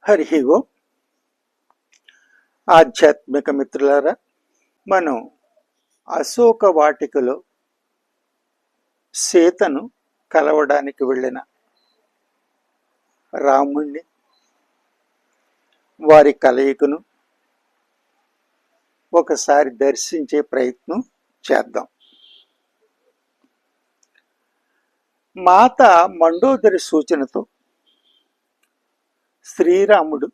హరి ఓం. ఆధ్యాత్మిక మిత్రులారా, మనం అశోక వాటికలో సీతను కలవడానికి వెళ్ళిన రాముణ్ణి, వారి కలయికను ఒకసారి దర్శించే ప్రయత్నం చేద్దాం. మాత మండోదరి సూచనతో శ్రీరాముడు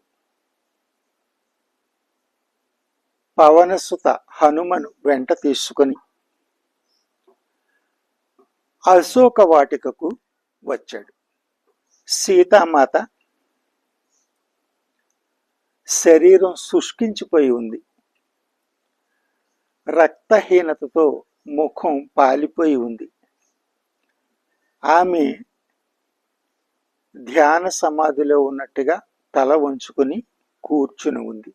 పవనసుత హనుమను వెంట తీసుకుని అశోక వాటికకు వచ్చాడు. సీతామాత శరీరం శుష్కించిపోయి ఉంది. రక్తహీనతతో ముఖం పాలిపోయి ఉంది. ఆమె ధ్యాన సమాధిలో ఉన్నట్టుగా తల వంచుకుని కూర్చుని ఉంది.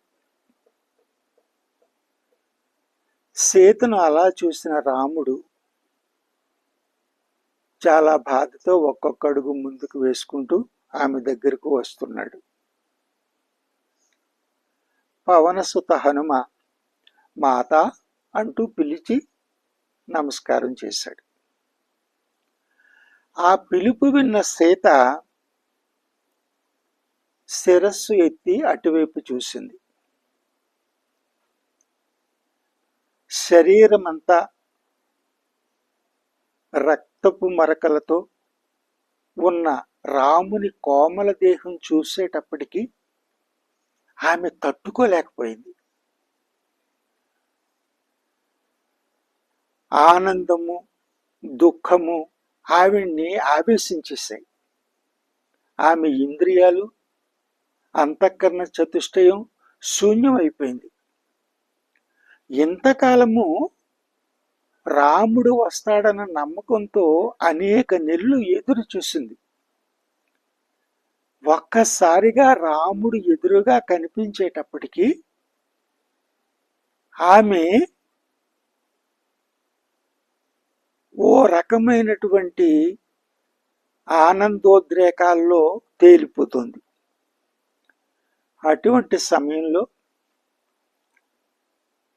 సీతను అలా చూసిన రాముడు చాలా బాధతో ఒక్కొక్క అడుగు ముందుకు వేసుకుంటూ ఆమె దగ్గరకు వస్తున్నాడు. పవనసుత హనుమ మాత అంటూ పిలిచి నమస్కారం చేశాడు. ఆ పిలుపు విన్న సీత శిరస్సు ఎత్తి అటువైపు చూసింది. శరీరమంతా రక్తపు మరకలతో ఉన్న రాముని కోమల దేహం చూసేటప్పటికి ఆమె తట్టుకోలేకపోయింది. ఆనందము, దుఃఖము ఆవిడ్ని ఆవేశించేశాయి. ఆమె ఇంద్రియాలు, అంతఃకరణ చతుష్టయం శూన్యమైపోయింది. ఇంతకాలము రాముడు వస్తాడన్న నమ్మకంతో అనేక నెలలు ఎదురు చూసింది. ఒక్కసారిగా రాముడు ఎదురుగా కనిపించేటప్పటికి ఆమె ఓ రకమైనటువంటి ఆనందోద్రేకాల్లో తేలిపోతుంది. అటువంటి సమయంలో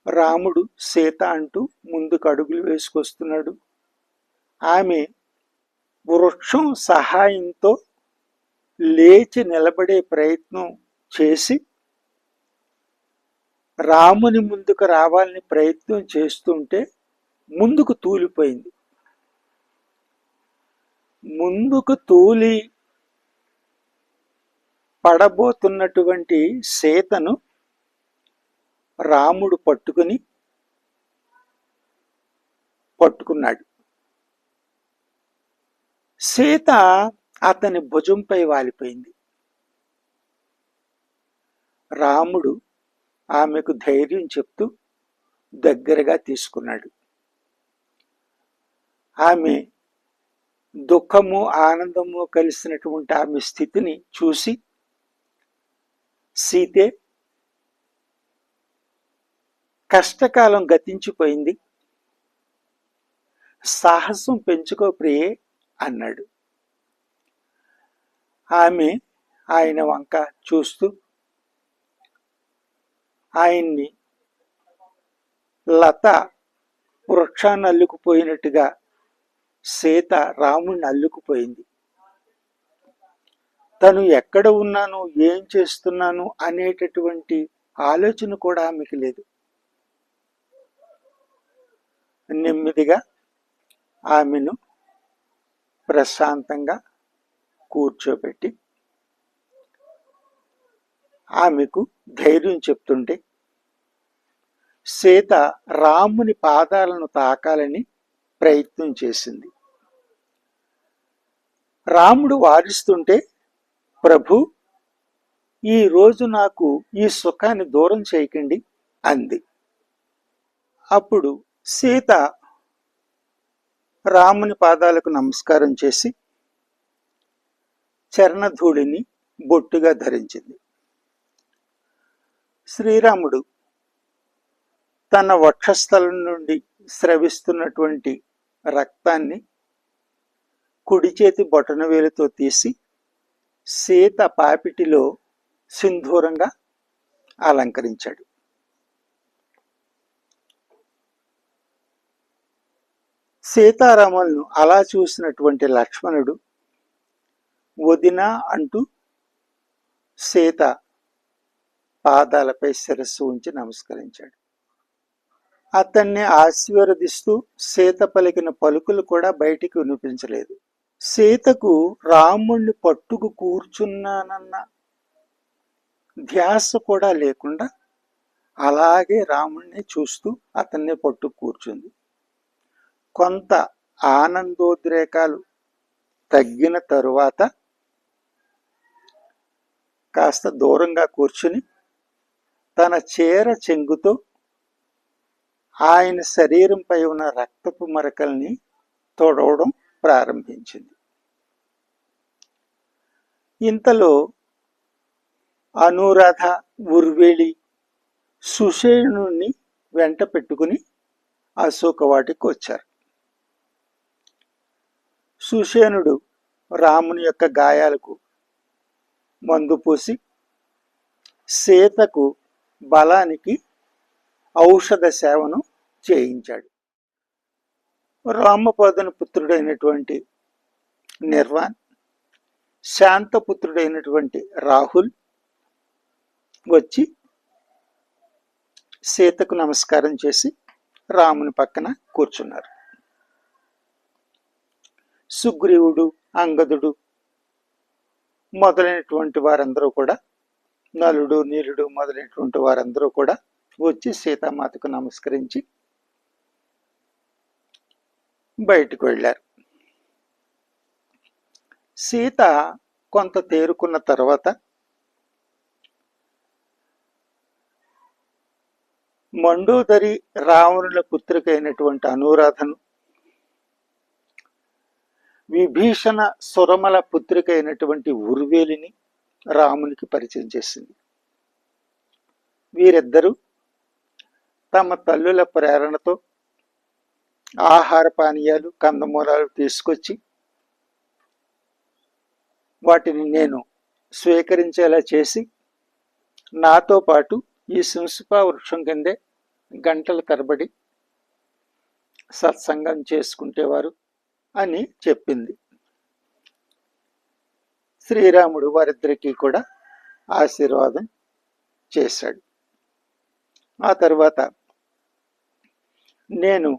రాముడు సీత అంటూ ముందుకు అడుగులు వేసుకొస్తున్నాడు. ఆమె వృక్షం సహాయంతో లేచి నిలబడే ప్రయత్నం చేసి రాముని ముందుకు రావాలని ప్రయత్నం చేస్తుంటే ముందుకు తూలిపోయింది. ముందుకు తూలి పడబోతున్నటువంటి సీతను రాముడు పట్టుకున్నాడు. సీత అతని భుజంపై వాలిపోయింది. రాముడు ఆమెకు ధైర్యం చెప్తూ దగ్గరగా తీసుకున్నాడు. ఆమె దుఃఖము, ఆనందము కలిసినటువంటి ఆమె స్థితిని చూసి, సీతే, కష్టకాలం గతించిపోయింది, సాహసం పెంచుకో ప్రియే అన్నాడు. ఆమె ఆయన వంక చూస్తూ ఆయన్ని లత వృక్షాన్ని అల్లుకుపోయినట్టుగా సీత రాముణ్ణి అల్లుకుపోయింది. తను ఎక్కడ ఉన్నాను, ఏం చేస్తున్నాను అనేటటువంటి ఆలోచన కూడా ఆమెకి లేదు. నెమ్మదిగా ఆమెను ప్రశాంతంగా కూర్చోబెట్టి ఆమెకు ధైర్యం చెప్తుంటే సీత రాముని పాదాలను తాకాలని ప్రయత్నం చేసింది. రాముడు వారిస్తుంటే, ప్రభు, ఈరోజు నాకు ఈ సుఖాన్ని దూరం చేయకండి అంది. అప్పుడు సీత రాముని పాదాలకు నమస్కారం చేసి చరణధూళిని బొట్టుగా ధరించింది. శ్రీరాముడు తన వక్షస్థలం నుండి స్రవిస్తున్నటువంటి రక్తాన్ని కుడి చేతి బొటనవేలుతో తీసి సీత పాపిటిలో సింధూరంగా అలంకరించాడు. సీతారాములను అలా చూసినటువంటి లక్ష్మణుడు వదిన అంటూ సీత పాదాలపై శిరస్సు ఉంచి నమస్కరించాడు. అతన్ని ఆశీర్వదిస్తూ సీత పలికిన పలుకులు కూడా బయటికి వినిపించలేదు. సీతకు రాముణ్ణి పట్టుకు కూర్చున్నానన్న ధ్యాస కూడా లేకుండా అలాగే రాముణ్ణి చూస్తూ అతన్ని పట్టుకు కూర్చుంది. కొంత ఆనందోద్రేకాలు తగ్గిన తరువాత కాస్త దూరంగా కూర్చుని తన చీర చెంగుతో ఆయన శరీరంపై ఉన్న రక్తపు మరకల్ని తొడవడం ప్రారంభించింది. ఇంతలో అనురాధ, ఉర్వేళి సుషేణుని వెంట పెట్టుకుని అశోకవాటికి వచ్చారు. సుషేణుడు రాముని యొక్క గాయాలకు మందు పూసి సీతకు బలానికి ఔషధ సేవను చేయించాడు. రామపాదుని పుత్రుడైనటువంటి నిర్వాన్, శాంతపుత్రుడైనటువంటి రాహుల్ వచ్చి సీతకు నమస్కారం చేసి రాముని పక్కన కూర్చున్నారు. సుగ్రీవుడు, అంగదుడు మొదలైనటువంటి వారందరూ కూడా, నలుడు, నీలుడు మొదలైనటువంటి వారందరూ కూడా వచ్చి సీతామాతకు నమస్కరించి బయటకు వెళ్ళారు. సీత కొంత తేరుకున్న తర్వాత మండోదరి రావణుల పుత్రిక అయినటువంటి అనురాధను, విభీషణ సురమల పుత్రిక అయినటువంటి ఉర్వేలిని రామునికి పరిచయం చేసింది. వీరిద్దరూ తమ తల్లుల ప్రేరణతో ఆహార పానీయాలు, కందమూలాలు తీసుకొచ్చి వాటిని నేను స్వీకరించేలా చేసి నాతో పాటు ఈ శింసుపా వృక్షం కిందే గంటల తరబడి సత్సంగం చేసుకుంటేవారు అని చెప్పింది. శ్రీరాముడు వారిద్దరికీ కూడా ఆశీర్వాదం చేశాడు. ఆ తర్వాత నేను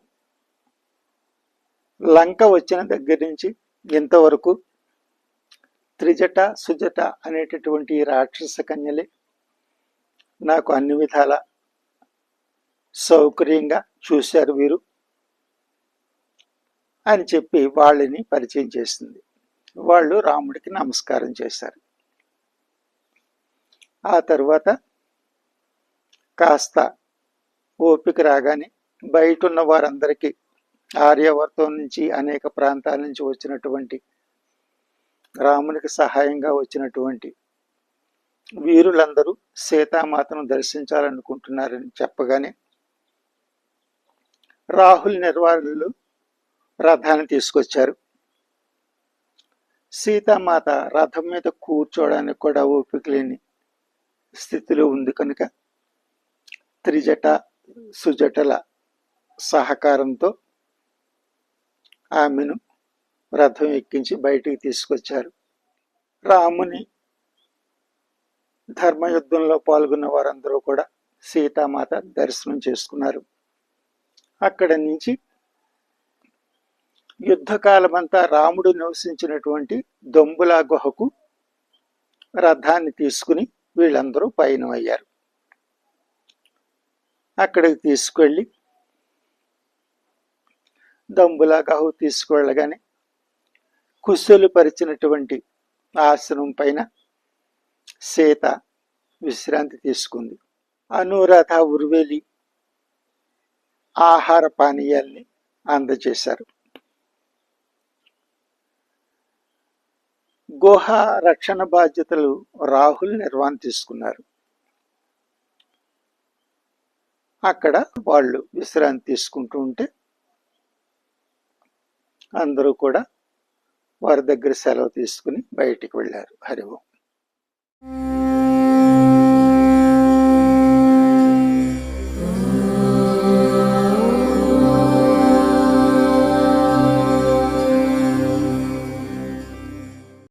లంక వచ్చిన దగ్గర నుంచి ఇంతవరకు త్రిజట, సుజట అనేటటువంటి రాక్షస కన్యలే నాకు అన్ని విధాల సౌకర్యంగా చూశారు వీరు అని చెప్పి వాళ్ళని పరిచయం చేసింది. వాళ్ళు రాముడికి నమస్కారం చేశారు. ఆ తర్వాత కాస్త ఓపిక రాగానే బయట ఉన్న వారందరికీ, ఆర్యావర్తం నుంచి అనేక ప్రాంతాల నుంచి వచ్చినటువంటి రామునికి సహాయంగా వచ్చినటువంటి వీరులందరూ సీతామాతను దర్శించాలనుకుంటున్నారని చెప్పగానే రాహుల్ నిర్వాహకులు రథాన్ని తీసుకొచ్చారు. సీతామాత రథం మీద కూర్చోవడానికి కూడా ఓపిక లేని స్థితిలో ఉంది కనుక త్రిజట, సుజటల సహకారంతో ఆమెను రథం ఎక్కించి బయటికి తీసుకొచ్చారు. రాముని ధర్మయుద్ధంలో పాల్గొన్న వారందరూ కూడా సీతామాత దర్శనం చేసుకున్నారు. అక్కడి నుంచి యుద్ధకాలమంతా రాముడు నివసించినటువంటి దొంబులా గుహకు రథాన్ని తీసుకుని వీళ్ళందరూ పయనమయ్యారు. అక్కడికి తీసుకువెళ్ళి దొంబులా గుహ తీసుకువెళ్ళగానే కుశలు పరిచినటువంటి ఆసనం పైన సీత విశ్రాంతి తీసుకుంది. అనురాధ, ఉర్వేలి ఆహార పానీయాల్ని అందజేశారు. గుహ రక్షణ బాధ్యతలు రాహుల్ నిర్వాహణ తీసుకున్నారు. అక్కడ వాళ్ళు విశ్రాంతి తీసుకుంటూ ఉంటే అందరూ కూడా వారి దగ్గర సెలవు తీసుకుని బయటికి వెళ్ళారు. హరి ఓం.